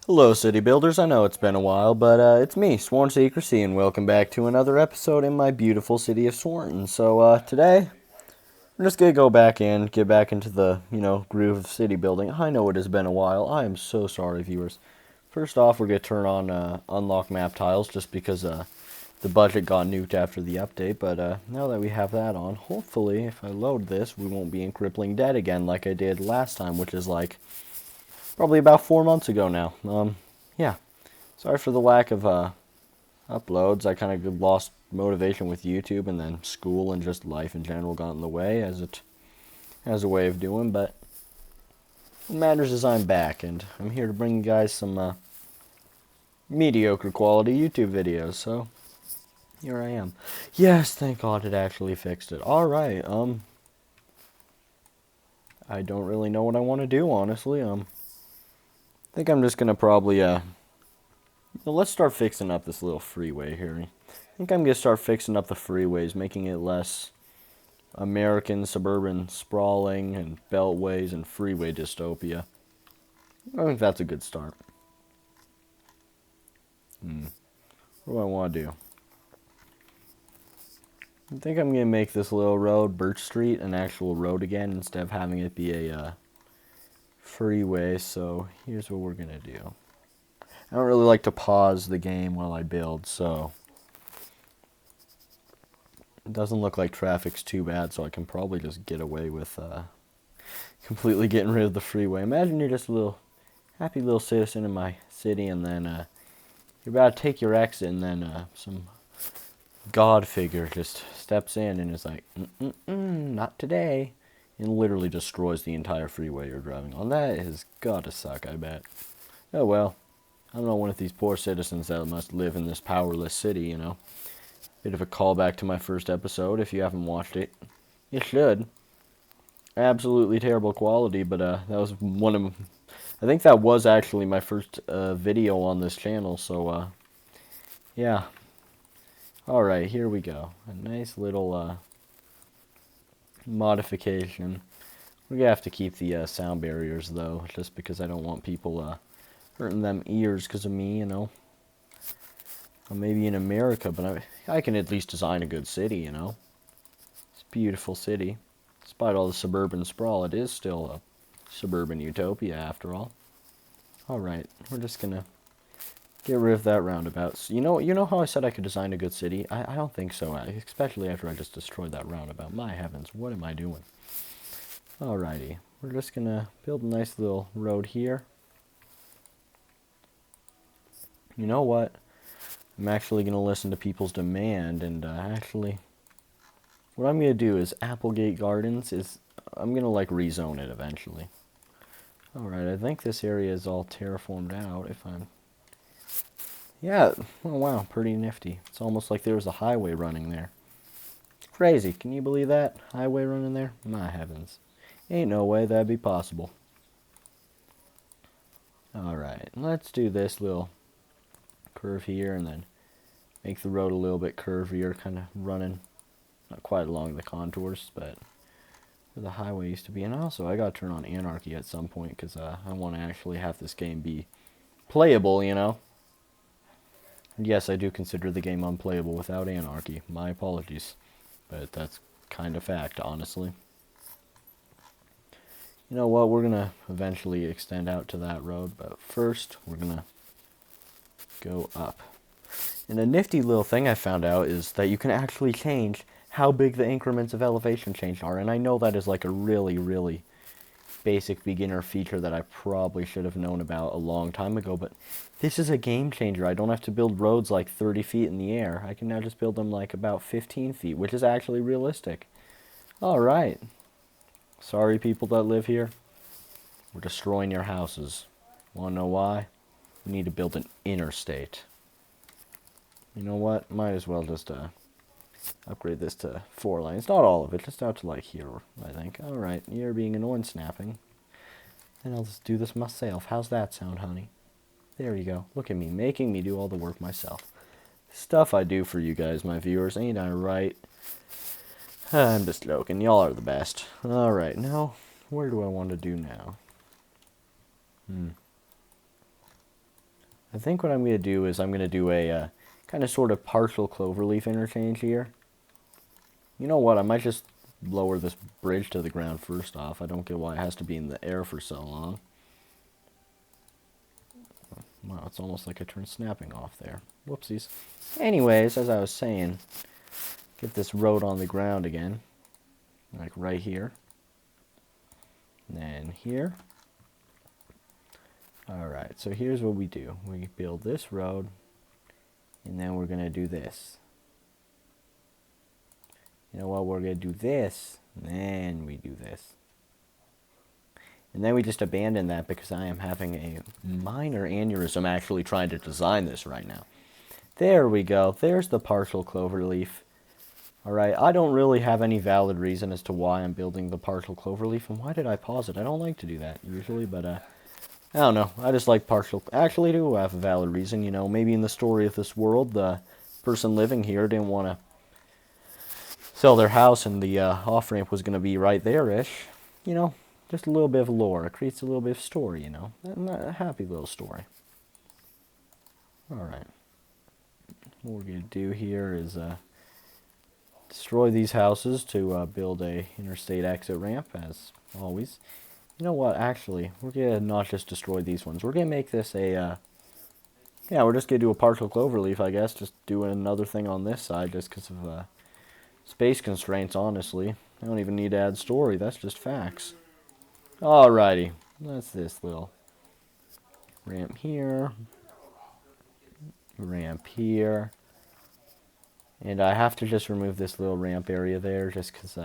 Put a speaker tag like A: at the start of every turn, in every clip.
A: Hello, city builders. I know it's been a while, but it's me, Swornton Ep5, and welcome back to another episode in my beautiful city of Swornton. Today, I'm just gonna go back in, get back into the, groove of city building. I know it has been a while. I am so sorry, viewers. First off, we're gonna turn on unlock map tiles just because the budget got nuked after the update. But now that we have that on, hopefully, if I load this, we won't be in crippling debt again like I did last time, which is like probably about 4 months ago now. Yeah. Sorry for the lack of uploads. I kind of lost motivation with YouTube, and then school and just life in general got in the way, as it has a way of doing. But what matters is I'm back, and I'm here to bring you guys some mediocre quality YouTube videos. So here I am. Yes, thank God it actually fixed it. All right. I don't really know what I want to do, honestly. I think I'm just gonna probably well, let's start fixing up this little freeway here. I think I'm going to start fixing up the freeways, making it less American suburban sprawling and beltways and freeway dystopia. I think that's a good start. What do I want to do? I think I'm going to make this little road, Birch Street, an actual road again instead of having it be a freeway. So here's what we're going to do. I don't really like to pause the game while I build, so it doesn't look like traffic's too bad, so I can probably just get away with completely getting rid of the freeway. Imagine you're just a little happy little citizen in my city, and then you're about to take your exit, and then some god figure just steps in and is like, not today, and literally destroys the entire freeway you're driving on. That has got to suck, I bet. Oh well. I'm not one of these poor citizens that must live in this powerless city, Bit of a callback to my first episode. If you haven't watched it, you should. Absolutely terrible quality, but that was one of... I think that was actually my first video on this channel, so, yeah. Alright, here we go. A nice little modification. We're gonna have to keep the sound barriers, though, just because I don't want people hurting them ears because of me, Well, maybe in America, but I can at least design a good city, It's a beautiful city. Despite all the suburban sprawl, it is still a suburban utopia, after all. Alright, we're just gonna get rid of that roundabout. So, you know how I said I could design a good city? I don't think so, especially after I just destroyed that roundabout. My heavens, what am I doing? Alrighty, we're just gonna build a nice little road here. You know what? I'm actually going to listen to people's demand, and actually, what I'm going to do is Applegate Gardens I'm going to, rezone it eventually. Alright, I think this area is all terraformed out, Yeah, oh wow, pretty nifty. It's almost like there was a highway running there. Crazy, can you believe that? Highway running there? My heavens. Ain't no way that'd be possible. Alright, let's do this little curve here, and then make the road a little bit curvier, kind of running, not quite along the contours, but where the highway used to be. And also, I gotta turn on anarchy at some point, because I want to actually have this game be playable, And yes, I do consider the game unplayable without anarchy. My apologies. But that's kind of fact, honestly. You know what, we're gonna eventually extend out to that road, but first, we're gonna go up. And a nifty little thing I found out is that you can actually change how big the increments of elevation change are. And I know that is like a really, really basic beginner feature that I probably should have known about a long time ago. But this is a game changer. I don't have to build roads like 30 feet in the air. I can now just build them like about 15 feet, which is actually realistic. Alright. Sorry, people that live here. We're destroying your houses. Wanna know why? We need to build an interstate. You know what? Might as well just upgrade this to 4 lanes. Not all of it, just out to like here, I think. Alright, you're being annoying snapping. And I'll just do this myself. How's that sound, honey? There you go. Look at me, making me do all the work myself. Stuff I do for you guys, my viewers. Ain't I right? I'm just joking. Y'all are the best. Alright, now, where do I want to do now? I think what I'm going to do is I'm going to do a kind of sort of partial cloverleaf interchange here. You know what? I might just lower this bridge to the ground first off. I don't get why it has to be in the air for so long. Wow, it's almost like I turned snapping off there. Whoopsies. Anyways, as I was saying, get this road on the ground again. Like right here. And then here. Alright, so here's what we do. We build this road, and then we're going to do this. You know what, we're going to do this, and then we do this. And then we just abandon that because I am having a minor aneurysm actually trying to design this right now. There we go. There's the partial cloverleaf. Alright, I don't really have any valid reason as to why I'm building the partial cloverleaf, and why did I pause it? I don't like to do that usually, but I don't know. I just like partial. Actually, I do have a valid reason. You know, maybe in the story of this world, the person living here didn't want to sell their house, and the off-ramp was going to be right there-ish. You know, just a little bit of lore. It creates a little bit of story, you know. A happy little story. Alright. What we're going to do here is destroy these houses to build a interstate exit ramp, as always. You know what, actually, we're going to not just destroy these ones. We're going to make this a, yeah, we're just going to do a partial cloverleaf, I guess. Just doing another thing on this side just because of space constraints, honestly. I don't even need to add story. That's just facts. Alrighty. That's this little ramp here. Ramp here. And I have to just remove this little ramp area there just because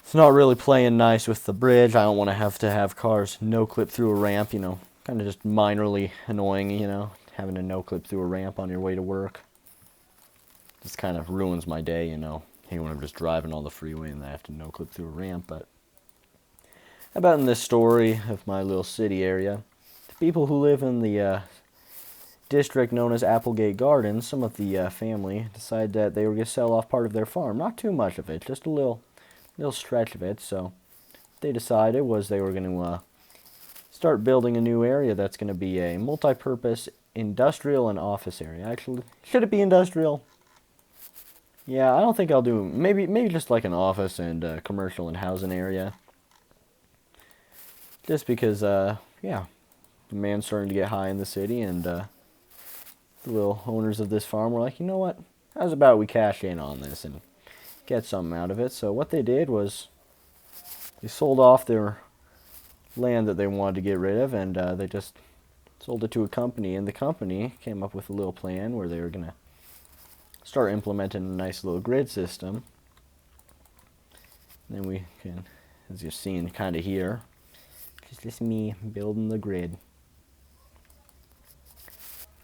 A: it's not really playing nice with the bridge. I don't want to have cars no-clip through a ramp, you know. Kind of just minorly annoying, you know, having to no-clip through a ramp on your way to work. Just kind of ruins my day, you know. Hey, when I'm just driving on the freeway and I have to no-clip through a ramp, but how about in this story of my little city area, the people who live in the district known as Applegate Gardens, some of the family decided that they were going to sell off part of their farm. Not too much of it, just a little stretch of it. So what they decided was they were going to start building a new area that's going to be a multi-purpose industrial and office area. Actually, should it be industrial? Yeah, I don't think I'll do, maybe just like an office and commercial and housing area. Just because, yeah, demand's starting to get high in the city, and the little owners of this farm were like, you know what, how's about we cash in on this and get something out of it. So what they did was they sold off their land that they wanted to get rid of, and they just sold it to a company, and the company came up with a little plan where they were going to start implementing a nice little grid system. And then we can, as you're seeing kind of here, it's just me building the grid.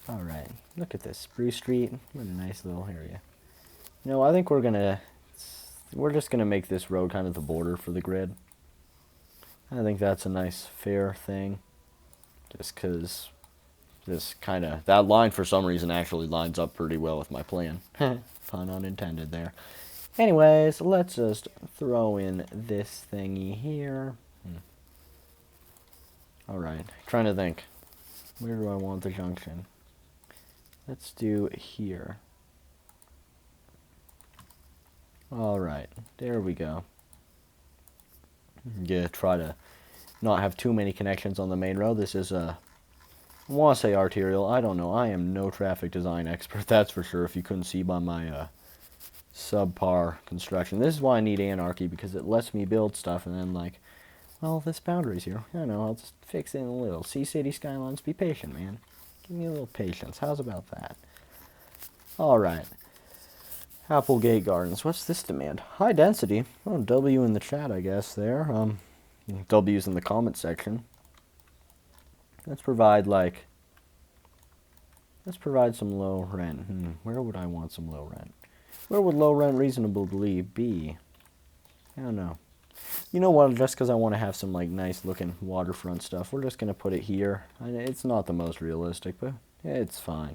A: Alright, look at this, Spruce Street, what a nice little area. You know, I think we're just gonna make this road kind of the border for the grid. I think that's a nice, fair thing. Just because this kind of, that line for some reason actually lines up pretty well with my plan. Pun unintended there. Anyways, let's just throw in this thingy here. Alright, trying to think. Where do I want the junction? Let's do it here. Alright, there we go. Yeah, try to not have too many connections on the main road. This is I want to say arterial. I don't know. I am no traffic design expert, that's for sure, if you couldn't see by my subpar construction. This is why I need anarchy, because it lets me build stuff and then, like, well, this boundary's here. I know, I'll just fix it in a little. See, city skylines, be patient, man. Give me a little patience. How's about that? Alright. Applegate Gardens. What's this demand? High density. Oh, W in the chat, I guess, there. W's in the comment section. Let's provide some low rent. Where would I want some low rent? Where would low rent reasonably be? I don't know. You know what, just because I want to have some, like, nice looking waterfront stuff, we're just going to put it here. It's not the most realistic, but it's fine.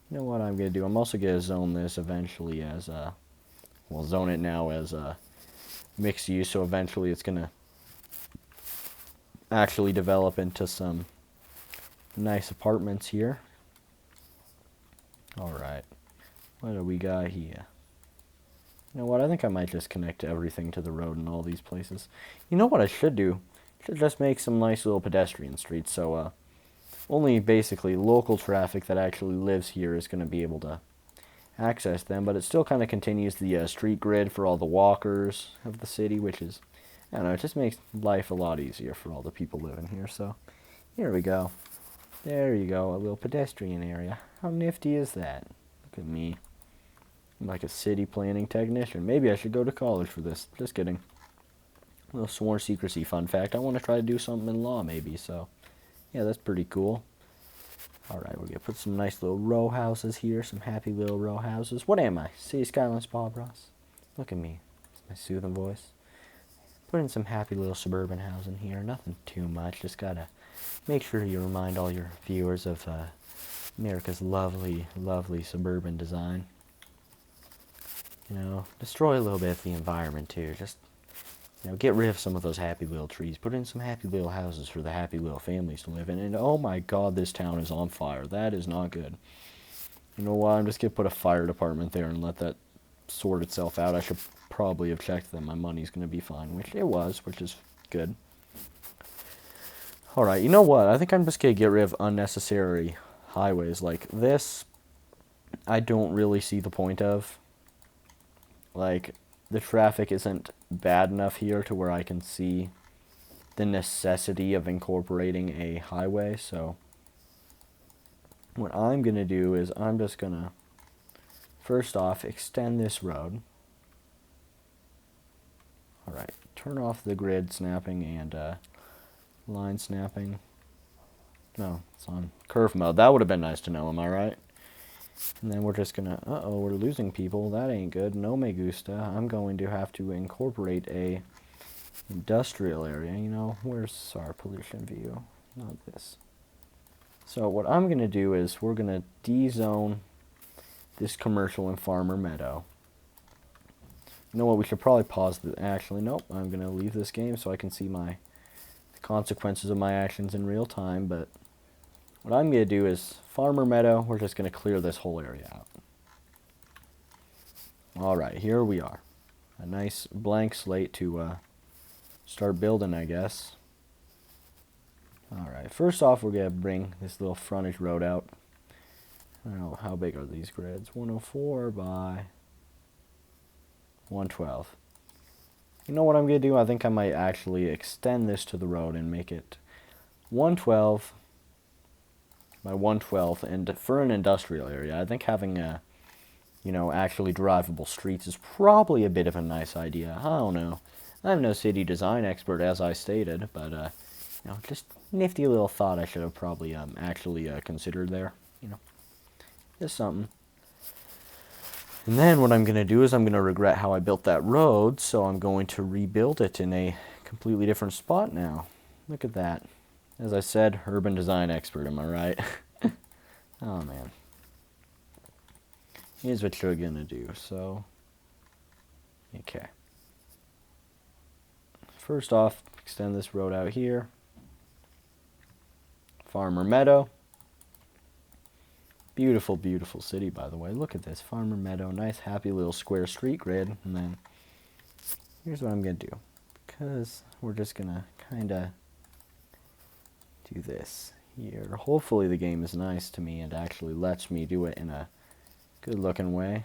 A: You know what I'm going to do? I'm also going to zone this eventually as, well, zone it now as mixed use, so eventually it's going to actually develop into some nice apartments here. Alright, what do we got here? You know what, I think I might just connect everything to the road in all these places. You know what I should do? I should just make some nice little pedestrian streets, so only basically local traffic that actually lives here is going to be able to access them, but it still kind of continues the street grid for all the walkers of the city, which is, I don't know, it just makes life a lot easier for all the people living here. So here we go. There you go, a little pedestrian area. How nifty is that? Look at me. I'm like a city planning technician. Maybe I should go to college for this. Just kidding. A little sworn secrecy fun fact. I want to try to do something in law maybe, so yeah, that's pretty cool. Alright, we're going to put some nice little row houses here, some happy little row houses. What am I? City Skylines Bob Ross? Look at me. It's my soothing voice. Put in some happy little suburban housing here. Nothing too much. Just got to make sure you remind all your viewers of America's lovely, lovely suburban design. You know, destroy a little bit of the environment too. Just, you know, get rid of some of those happy little trees. Put in some happy little houses for the happy little families to live in. And oh my god, this town is on fire. That is not good. You know what? I'm just going to put a fire department there and let that sort itself out. I should probably have checked that my money's going to be fine, which it was, which is good. Alright, you know what? I think I'm just going to get rid of unnecessary highways like this. I don't really see the point of. Like, the traffic isn't bad enough here to where I can see the necessity of incorporating a highway, so what I'm going to do is I'm just going to, first off, extend this road. Alright, turn off the grid snapping and line snapping. No, it's on curve mode. That would have been nice to know, am I right? And then we're just going to, uh-oh, we're losing people. That ain't good. No me gusta. I'm going to have to incorporate a industrial area. You know, where's our pollution view? Not this. So what I'm going to do is we're going to de-zone this commercial and farmer meadow. You know what, we should probably pause the, actually, nope, I'm going to leave this game so I can see the consequences of my actions in real time, but what I'm going to do is farmer meadow, we're just going to clear this whole area out. Alright, here we are. A nice blank slate to start building, I guess. Alright, first off we're going to bring this little frontage road out. I don't know, how big are these grids? 104 by 112. You know what I'm going to do? I think I might actually extend this to the road and make it 112 by 112, and for an industrial area, I think having you know, actually drivable streets is probably a bit of a nice idea. I don't know. I'm no city design expert, as I stated, but you know, just nifty little thought I should have probably actually considered there. You know, just something. And then what I'm going to do is I'm going to regret how I built that road, so I'm going to rebuild it in a completely different spot now. Look at that. As I said, urban design expert, am I right? Oh, man. Here's what you're going to do, so... Okay. First off, extend this road out here. Farmer Meadow. Beautiful, beautiful city, by the way. Look at this. Farmer Meadow. Nice, happy little square street grid. And then, here's what I'm going to do. Because we're just going to kind of do this here. Hopefully the game is nice to me and actually lets me do it in a good looking way.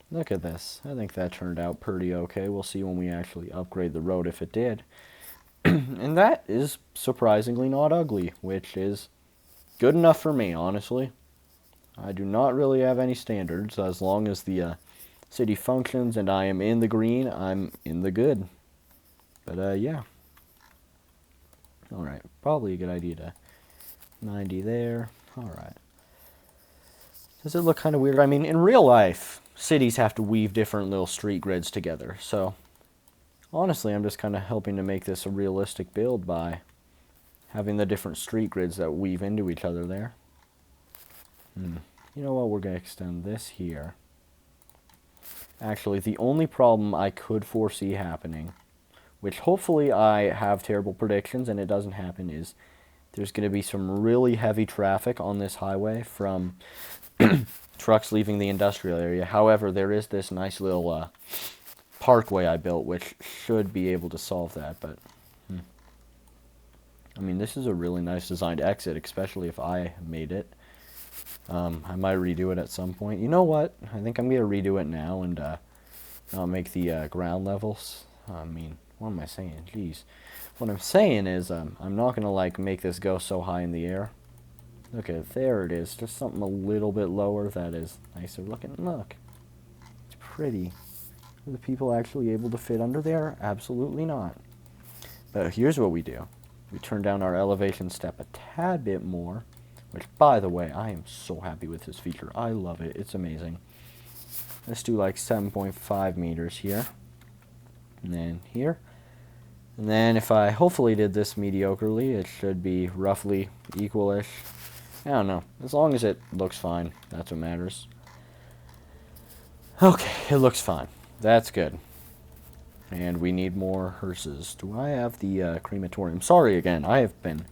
A: Look at this. I think that turned out pretty okay. We'll see when we actually upgrade the road if it did. And that is surprisingly not ugly, which is good enough for me, honestly. I do not really have any standards. As long as the city functions and I am in the green, I'm in the good. But yeah. Alright, probably a good idea to 90 there. Alright. Does it look kind of weird? I mean, in real life, cities have to weave different little street grids together. So, honestly, I'm just kind of helping to make this a realistic build by having the different street grids that weave into each other there. You know what? We're going to extend this here. Actually, the only problem I could foresee happening, which hopefully I have terrible predictions and it doesn't happen, is there's going to be some really heavy traffic on this highway from trucks leaving the industrial area. However, there is this nice little parkway I built, which should be able to solve that. But I mean, this is a really nice designed exit, especially if I made it. I might redo it at some point. You know what? I think I'm going to redo it now and not make the ground levels. I mean, what am I saying? Jeez. What I'm saying is I'm not going to like make this go so high in the air. Look at there it is. Just something a little bit lower that is nicer looking. Look. It's pretty. Are the people actually able to fit under there? Absolutely not. But here's what we do. We turn down our elevation step a tad bit more. Which, by the way, I am so happy with this feature. I love it. It's amazing. Let's do like 7.5 meters here. And then here. And then if I hopefully did this mediocrely, it should be roughly equal-ish. I don't know. As long as it looks fine, that's what matters. Okay, it looks fine. That's good. And we need more hearses. Do I have the crematorium? Sorry again, I have been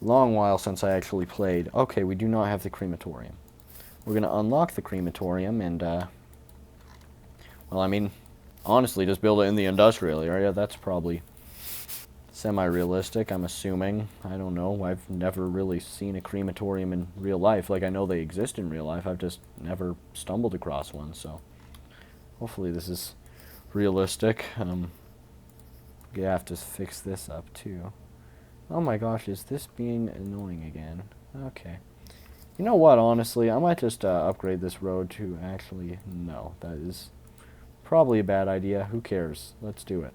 A: long while since I actually played. Okay, we do not have the crematorium. We're going to unlock the crematorium and, well, I mean, honestly, just build it in the industrial area. That's probably semi-realistic, I'm assuming. I don't know. I've never really seen a crematorium in real life. Like, I know they exist in real life. I've just never stumbled across one, so hopefully this is realistic. You have to fix this up, too. Oh my gosh, is this being annoying again? Okay. You know what, honestly, I might just upgrade this road to actually... No, that is probably a bad idea. Who cares? Let's do it.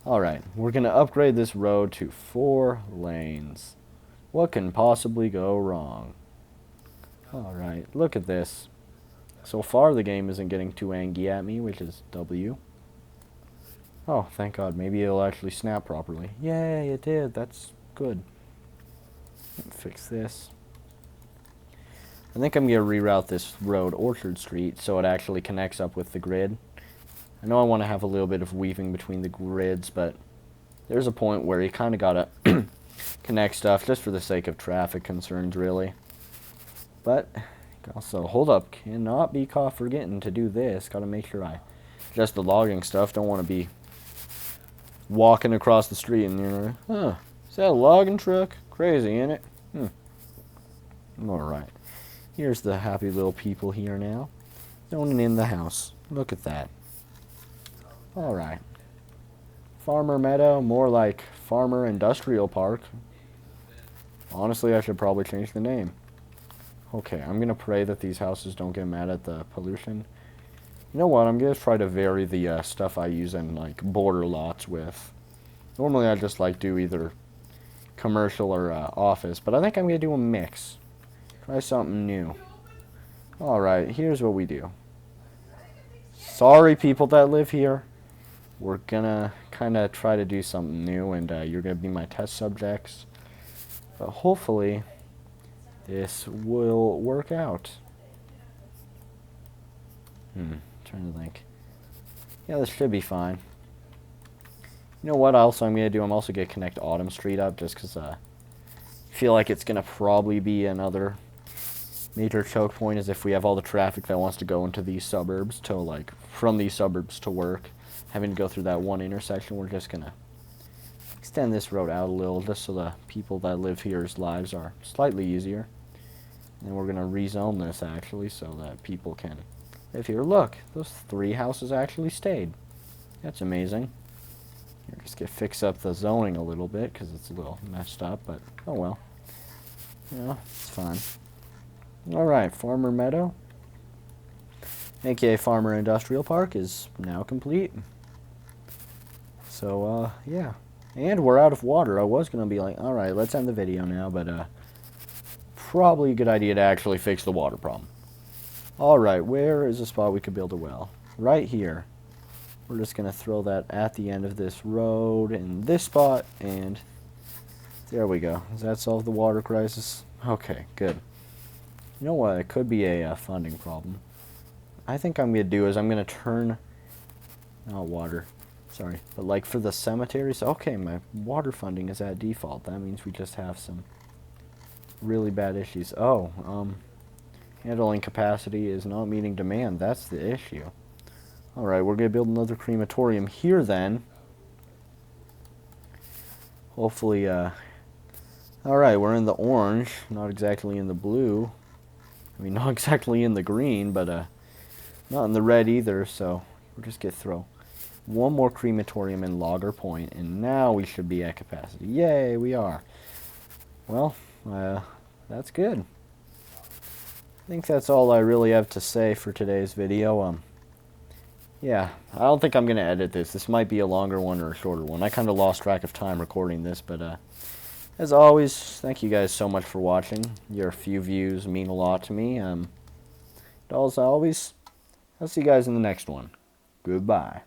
A: Alright, we're going to upgrade this road to 4 lanes. What can possibly go wrong? Alright, look at this. So far the game isn't getting too angry at me, which is W. Oh, thank God. Maybe it'll actually snap properly. Yay, it did. That's good. Fix this. I think I'm going to reroute this road, Orchard Street, so it actually connects up with the grid. I know I want to have a little bit of weaving between the grids, but there's a point where you kind of got to connect stuff just for the sake of traffic concerns, really. But also, hold up, cannot be caught forgetting to do this. Got to make sure I adjust the logging stuff. Don't want to be walking across the street and you're like, huh, is that a logging truck? Crazy, ain't it? Alright. Here's the happy little people here now. Zoning in the house. Look at that. Alright. Farmer Meadow, more like Farmer Industrial Park. Honestly, I should probably change the name. Okay, I'm going to pray that these houses don't get mad at the pollution. You know what, I'm going to try to vary the stuff I use in, like, border lots with. Normally I just, like, do either commercial or office, but I think I'm going to do a mix. Try something new. Alright, here's what we do. Sorry, people that live here. We're going to kind of try to do something new, and you're going to be my test subjects. But hopefully this will work out. Trying to think. Yeah, this should be fine. You know what else I'm going to do? I'm also going to connect Autumn Street up just because I feel like it's going to probably be another major choke point is if we have all the traffic that wants to go into these suburbs to, like, from these suburbs to work. Having to go through that one intersection, we're just going to extend this road out a little just so the people that live here's lives are slightly easier. And we're going to rezone this, actually, so that people can... If you look, those 3 houses actually stayed. That's amazing. Here, just get fix up the zoning a little bit because it's a little messed up, but oh well. Yeah, it's fine. Alright, Farmer Meadow, aka Farmer Industrial Park, is now complete. So, yeah. And we're out of water. I was going to be like, alright, let's end the video now, but probably a good idea to actually fix the water problem. Alright, where is a spot we could build a well? Right here. We're just going to throw that at the end of this road in this spot, and there we go. Does that solve the water crisis? Okay, good. You know what? It could be a funding problem. I think I'm going to do is I'm going to turn... Oh, water. Sorry, but like for the cemeteries, okay, my water funding is at default. That means we just have some really bad issues. Oh, handling capacity is not meeting demand. That's the issue. Alright, we're going to build another crematorium here then. Hopefully, alright, we're in the orange, not exactly in the blue. I mean, not exactly in the green, but, not in the red either, so we'll just get through. One more crematorium in Logger Point, and now we should be at capacity. Yay, we are. Well, that's good. I think that's all I really have to say for today's video. Yeah, I don't think I'm going to edit this. This might be a longer one or a shorter one. I kind of lost track of time recording this, but as always, thank you guys so much for watching. Your few views mean a lot to me. As always, I'll see you guys in the next one. Goodbye.